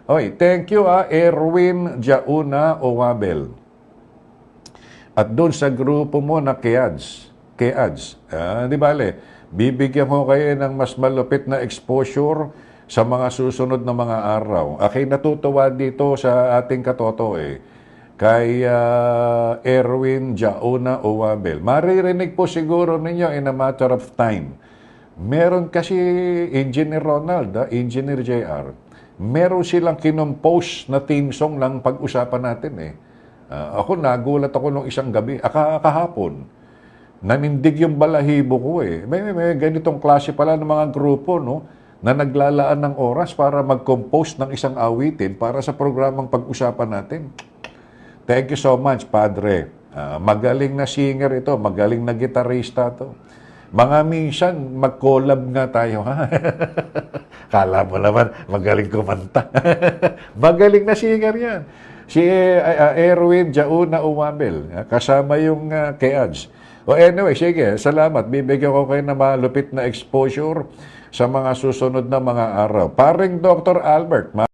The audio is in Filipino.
Okay, thank you Erwin Jauna Owabel. At doon sa grupo mo na Keads, di bale, bibigyan ko kayo ng mas malupit na exposure sa mga susunod na mga araw. Ako'y natutuwa dito sa ating katoto kay Erwin Jauna Owabel. Maririnig po siguro ninyo in a matter of time. Meron kasi Engineer Ronald, Engineer JR, meron silang kinompose na theme song lang pag-usapan natin ako, nagulat ako nung isang gabi, kahapon. Nanindig yung balahibo ko May ganitong klase pala ng mga grupo, no? Na naglalaan ng oras para mag-compose ng isang awitin para sa programang pag-usapan natin. Thank you so much, Padre. Magaling na singer ito, magaling na gitarista to. Mga minsan, mag-collab nga tayo, ha? Kala mo naman, magaling kumanta. Magaling na singer yan. Si Erwin Jauna Owabel, kasama yung Keads. Anyway, sige, salamat. Bibigyan ko kayo na malupit na exposure sa mga susunod na mga araw. Paring Dr. Albert,